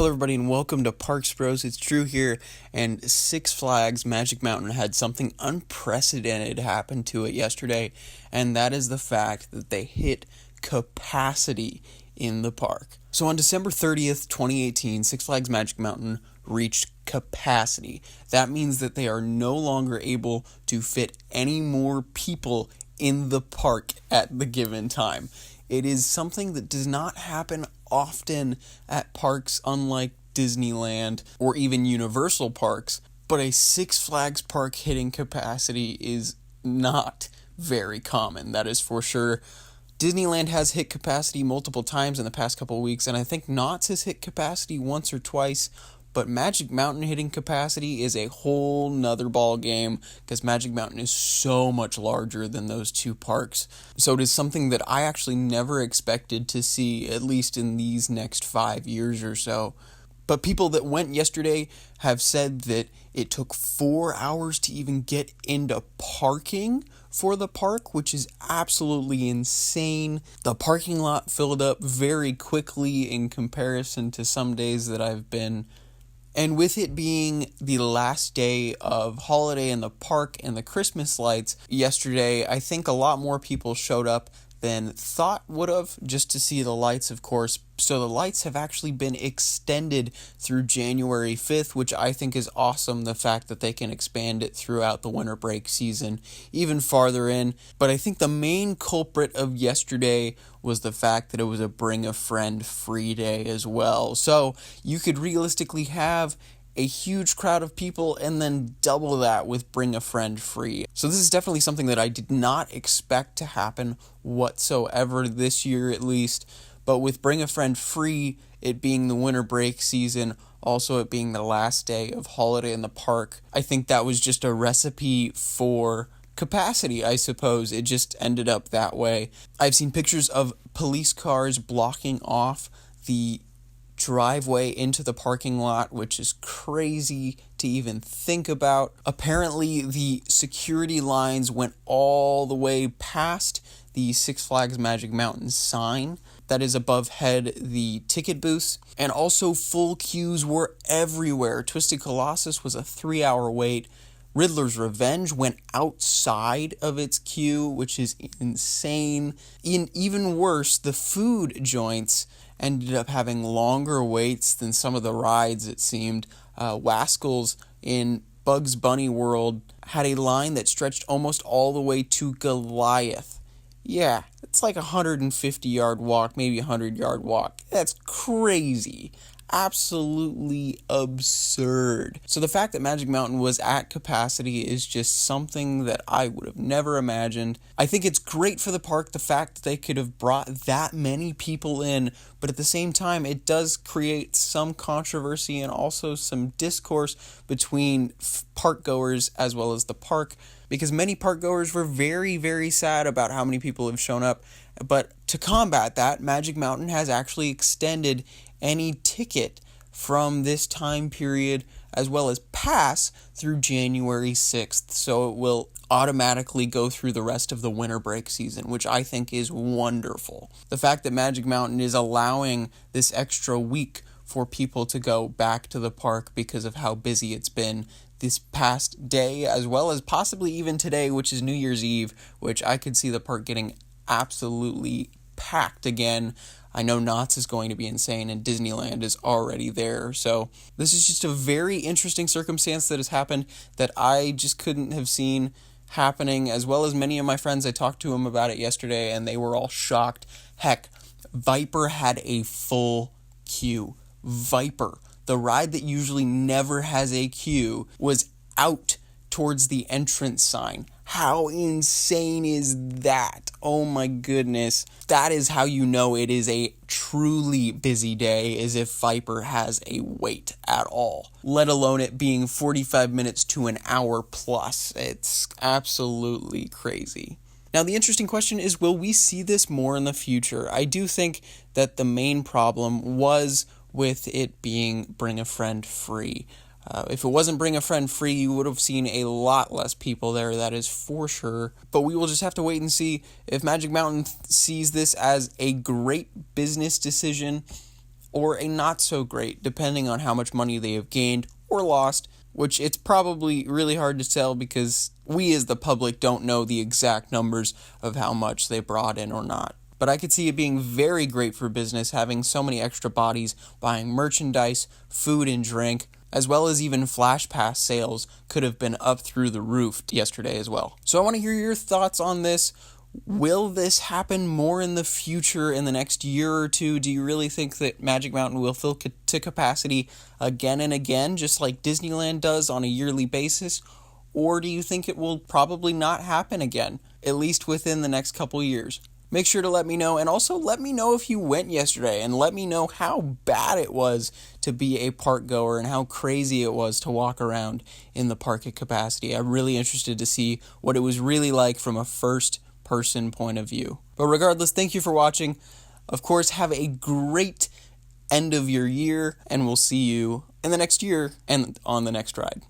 Hello, everybody, and welcome to Parks Bros. It's Drew here, and Six Flags Magic Mountain had something unprecedented happen to it yesterday, and that is the fact that they hit capacity in the park. So on December 30th, 2018, Six Flags Magic Mountain reached capacity. That means that they are no longer able to fit any more people in the park at the given time. It is something that does not happen often at parks unlike Disneyland or even Universal parks, but a Six Flags park hitting capacity is not very common, that is for sure. Disneyland has hit capacity multiple times in the past couple of weeks, and I think Knott's has hit capacity once or twice, but Magic Mountain hitting capacity is a whole nother ball game because Magic Mountain is so much larger than those two parks. So it is something that I actually never expected to see, at least in these next 5 years or so. But people that went yesterday have said that it took 4 hours to even get into parking for the park, which is absolutely insane. The parking lot filled up very quickly in comparison to some days that I've been. And with it being the last day of holiday in the park and the Christmas lights yesterday, I think a lot more people showed up than thought would have, just to see the lights, of course. So the lights have actually been extended through January 5th, which I think is awesome, the fact that they can expand it throughout the winter break season even farther in. But I think the main culprit of yesterday was the fact that it was a bring a friend free day as well. So you could realistically have a huge crowd of people and then double that with bring a friend free. So this is definitely something that I did not expect to happen whatsoever this year, at least. But with bring a friend free, it being the winter break season, also it being the last day of holiday in the park, I think that was just a recipe for capacity, I suppose. It just ended up that way. I've seen pictures of police cars blocking off the driveway into the parking lot, which is crazy to even think about. Apparently, the security lines went all the way past the Six Flags Magic Mountain sign that is above head the ticket booths, and also full queues were everywhere. Twisted Colossus was a 3-hour wait. Riddler's Revenge went outside of its queue, which is insane. Even worse, the food joints ended up having longer waits than some of the rides, it seemed. Wascals in Bugs Bunny World had a line that stretched almost all the way to Goliath. Yeah, it's like a 150-yard walk, maybe a 100-yard walk. That's crazy. Absolutely absurd. So the fact that Magic Mountain was at capacity is just something that I would have never imagined. I think it's great for the park, the fact that they could have brought that many people in, but at the same time, it does create some controversy and also some discourse between park goers as well as the park, because many park goers were very, very sad about how many people have shown up. But to combat that, Magic Mountain has actually extended any ticket from this time period as well as pass through January 6th. So it will automatically go through the rest of the winter break season, which I think is wonderful. The fact that Magic Mountain is allowing this extra week for people to go back to the park because of how busy it's been this past day, as well as possibly even today, which is New Year's Eve, which I could see the park getting absolutely packed again. I know Knott's is going to be insane, and Disneyland is already there. So this is just a very interesting circumstance that has happened that I just couldn't have seen happening, as well as many of my friends. I talked to them about it yesterday, and they were all shocked. Heck, Viper had a full queue. Viper, the ride that usually never has a queue, was out towards the entrance sign. How insane is that? Oh my goodness. That is how you know it is a truly busy day, is if Viper has a wait at all, let alone it being 45 minutes to an hour plus. It's absolutely crazy. Now, the interesting question is, will we see this more in the future? I do think that the main problem was with it being bring a friend free. If it wasn't bring a friend free, you would have seen a lot less people there, that is for sure. But we will just have to wait and see if Magic Mountain sees this as a great business decision or a not so great, depending on how much money they have gained or lost, which it's probably really hard to tell because we as the public don't know the exact numbers of how much they brought in or not. But I could see it being very great for business, having so many extra bodies buying merchandise, food and drink, as well as even Flash Pass sales could have been up through the roof yesterday as well. So I want to hear your thoughts on this. Will this happen more in the future, in the next year or two? Do you really think that Magic Mountain will fill to capacity again and again, just like Disneyland does on a yearly basis? Or do you think it will probably not happen again, at least within the next couple years? Make sure to let me know, and also let me know if you went yesterday, and let me know how bad it was to be a park goer and how crazy it was to walk around in the park at capacity. I'm really interested to see what it was really like from a first-person point of view. But regardless, thank you for watching. Of course, have a great end of your year, and we'll see you in the next year and on the next ride.